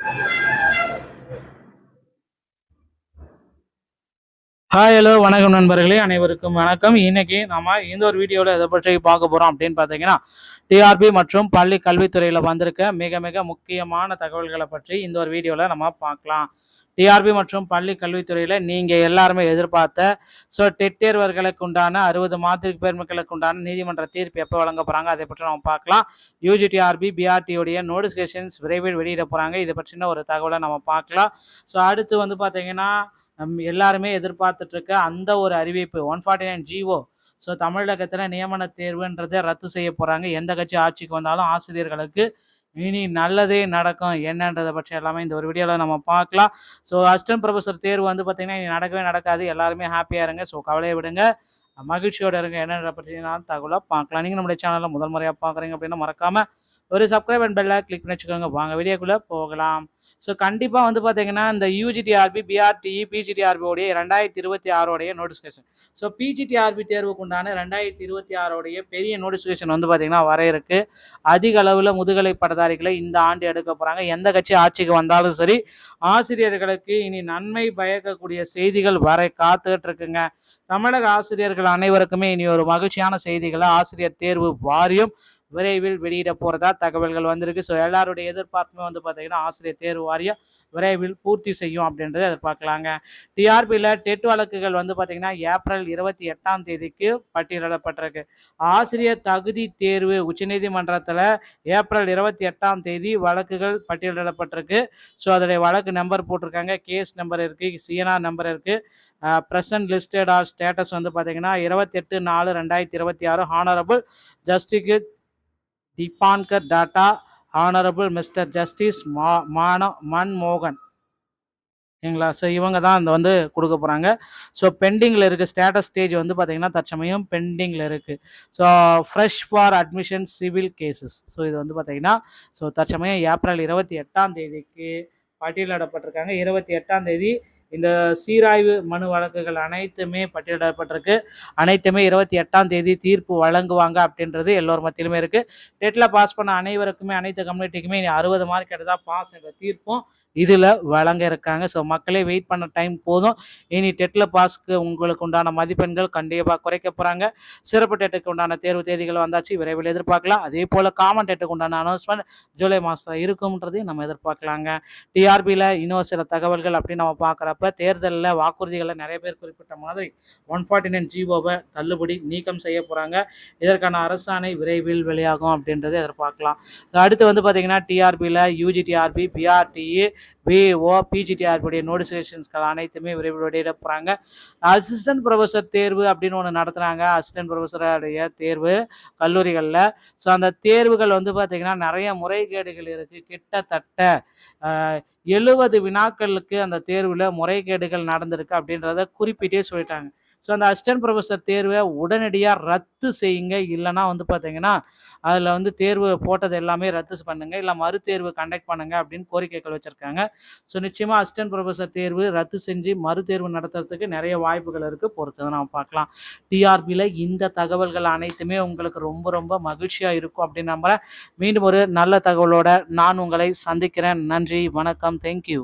Hi hello வணக்கம் நண்பர்களே, அனைவருக்கும் வணக்கம். இன்னைக்கு நம்ம இந்த ஒரு வீடியோவில் எதை பற்றி பார்க்க போகிறோம் அப்படின்னு பார்த்தீங்கன்னா, டிஆர்பி மற்றும் பள்ளி கல்வித்துறையில் வந்திருக்க மிக மிக முக்கியமான தகவல்களை பற்றி இந்த ஒரு வீடியோவில் நம்ம பார்க்கலாம். டிஆர்பி மற்றும் பள்ளி கல்வித்துறையில் நீங்கள் எல்லாருமே எதிர்பார்த்த டெட் தேர்வர்களுக்கு உண்டான 60 மாதிரி பேர்களுக்கு உண்டான நீதிமன்ற தீர்ப்பு எப்போ வழங்க போகிறாங்க அதை பற்றி நம்ம பார்க்கலாம். யூஜிடிஆர்பி பிஆர்டியோடைய நோட்டிஃபிகேஷன்ஸ் விரைவில் வெளியிட போகிறாங்க. இதை பற்றின ஒரு தகவலை நம்ம பார்க்கலாம். அடுத்து வந்து பார்த்தீங்கன்னா, எல்லாருமே எதிர்பார்த்துட்டு இருக்க அந்த ஒரு அறிவிப்பு 149 ஜிஓ. தமிழகத்தில் நியமன தேர்வுன்றதை ரத்து செய்ய போகிறாங்க. எந்த கட்சி ஆட்சிக்கு வந்தாலும் ஆசிரியர்களுக்கு இனி நல்லதே நடக்கும் என்னன்றதை பற்றி எல்லாமே இந்த ஒரு வீடியோவில் நம்ம பார்க்கலாம். அசிஸ்டன்ட் ப்ரொஃபஸர் தேர்வு வந்து பார்த்திங்கன்னா இனி நடக்கவே நடக்காது. எல்லாருமே ஹாப்பியாக இருங்க. கவலையை விடுங்க, மகிழ்ச்சியோடு இருங்க. என்னன்ற பற்றி நான் தகவலாக பார்க்கலாம். நீங்கள் நம்முடைய சேனலில் முதல் முறையாக பார்க்குறீங்க அப்படின்னா மறக்காமல் ஒரு சப்ஸ்கிரைப் அண்ட் பெல்லை கிளிக் பண்ணி வச்சுக்கோங்க. வாங்க வீடியோக்குள்ளே போகலாம். கண்டிப்பாக வந்து பார்த்தீங்கன்னா இந்த யூஜிடிஆர்பி பிஆர்டிஇ பிஜிடிஆர்பியோடைய 2026 நோட்டிஃபிகேஷன். பிஜிடிஆர்பி தேர்வுக்கு உண்டான 2026 பெரிய நோட்டிஃபிகேஷன் வந்து பார்த்தீங்கன்னா வர இருக்கு. அதிக அளவில் முதுகலை பட்டதாரிகளை இந்த ஆண்டு எடுக்க போகிறாங்க. எந்த கட்சி ஆட்சிக்கு வந்தாலும் சரி, ஆசிரியர்களுக்கு இனி நன்மை பயக்கக்கூடிய செய்திகள் வர காத்துக்கிட்டு இருக்குங்க. தமிழக ஆசிரியர்கள் அனைவருக்குமே இனி ஒரு மகிழ்ச்சியான செய்திகளை ஆசிரியர் தேர்வு வாரியம் விரைவில் வெளியிட போறதா தகவல்கள் வந்திருக்கு. எல்லாருடைய எதிர்பார்ப்புமே வந்து பார்த்தீங்கன்னா ஆசிரியர் தேர்வு வாரியம் விரைவில் பூர்த்தி செய்யும் அப்படின்றத எதிர்பார்க்கலாங்க. டிஆர்பியில் டெட் வழக்குகள் வந்து பார்த்தீங்கன்னா ஏப்ரல் 28 பட்டியலிடப்பட்டிருக்கு. ஆசிரியர் தகுதி தேர்வு உச்சநீதிமன்றத்தில் ஏப்ரல் 28 வழக்குகள் பட்டியலிடப்பட்டிருக்கு. அதோடைய வழக்கு நம்பர் போட்டிருக்காங்க, கேஸ் நம்பர் இருக்கு, சிஎன்ஆர் நம்பர் இருக்கு. பிரசன்ட் லிஸ்டட் ஆர் ஸ்டேட்டஸ் வந்து பார்த்தீங்கன்னா 28/4/2026 honourable justice Dipankar Datta, honourable mister justice மன்மோகன். ஓகேங்களா? இவங்க தான் அந்த வந்து கொடுக்க போகிறாங்க. பெண்டிங்கில் இருக்குது. ஸ்டேட்டஸ் ஸ்டேஜ் வந்து பார்த்தீங்கன்னா தற்சமயம் பெண்டிங்கில் இருக்குது. Fresh for admission civil cases. இது வந்து பார்த்தீங்கன்னா தற்சமயம் ஏப்ரல் 28 பட்டியலிடப்பட்டிருக்காங்க. 28 இந்த சீராய்வு மனு வழக்குகள் அனைத்துமே பட்டியலிடப்பட்டிருக்கு. அனைத்துமே 28 தீர்ப்பு வழங்குவாங்க அப்படின்றது எல்லோர் மத்தியிலுமே இருக்குது. டெட்டில் பாஸ் பண்ண அனைவருக்குமே, அனைத்து கம்யூனிட்டிக்குமே 60 மார்க் எடுத்தால் பாஸ் என்ற தீர்ப்பும் இதில் வழங்க இருக்காங்க. மக்களே வெயிட் பண்ண டைம் போதும். இனி டெட்டில் பாஸ்க்கு உங்களுக்கு உண்டான மதிப்பெண்கள் கண்டிப்பாக குறைக்க போகிறாங்க. சிறப்பு டெட்டுக்கு உண்டான தேர்வு தேதிகள் வந்தாச்சு, விரைவில் எதிர்பார்க்கலாம். அதே போல் காமன் டெட்டுக்கு உண்டான அனௌன்ஸ்மெண்ட் ஜூலை மாதம் இருக்கும்ன்றதையும் நம்ம எதிர்பார்க்கலாங்க. டிஆர்பியில் இன்னும் சில தகவல்கள் அப்படின்னு நம்ம பார்க்குறப்ப தேர்தலில் வாக்குறுதிகளை நிறைய பேர் குறிப்பிட்ட மாதிரி 149 ஜிஓவை தள்ளுபடி நீக்கம் செய்ய போகிறாங்க. இதற்கான அரசாணை விரைவில் வெளியாகும் அப்படின்றத எதிர்பார்க்கலாம். அடுத்து வந்து பார்த்தீங்கன்னா டிஆர்பியில் யூஜிடிஆர்பி பிஆர்டிஇ விஓ பிஜிடிஆர்பியுடைய நோட்டிஃபிகேஷன்ஸ்கள் அனைத்துமே விரைவில் வெளியிட போகிறாங்க. அசிஸ்டன்ட் ப்ரொஃபஸர் தேர்வு அப்படின்னு ஒன்று நடத்துகிறாங்க. அசிஸ்டன்ட் ப்ரொஃபஸருடைய தேர்வு கல்லூரிகளில். அந்த தேர்வுகள் வந்து பார்த்திங்கன்னா நிறைய முறைகேடுகள் இருக்குது. கிட்டத்தட்ட 70 வினாக்களுக்கு அந்த தேர்வில் முறைகேடுகள் நடந்திருக்கு அப்படின்றத குறிப்பிட்டே சொல்லிட்டாங்க. அந்த அசிஸ்டன்ட் ப்ரொஃபஸர் தேர்வை உடனடியாக ரத்து செய்யுங்க. இல்லைனா வந்து பார்த்தீங்கன்னா அதில் வந்து தேர்வு போட்டது எல்லாமே ரத்து பண்ணுங்க, இல்லை மறுதேர்வு கண்டக்ட் பண்ணுங்க அப்படின்னு கோரிக்கைகள் வச்சுருக்காங்க. நிச்சயமாக அசிஸ்டன்ட் ப்ரொஃபஸர் தேர்வு ரத்து செஞ்சு மறுதேர்வு நடத்துறதுக்கு நிறைய வாய்ப்புகள் இருக்குது. பொறுத்து நம்ம பார்க்கலாம். டிஆர்பியில் இந்த தகவல்கள் அனைத்துமே உங்களுக்கு ரொம்ப ரொம்ப மகிழ்ச்சியாக இருக்கும் அப்படின்னு நம்புகிறேன். மீண்டும் ஒரு நல்ல தகவலோட நான் உங்களை சந்திக்கிறேன். நன்றி, வணக்கம், தேங்க்யூ.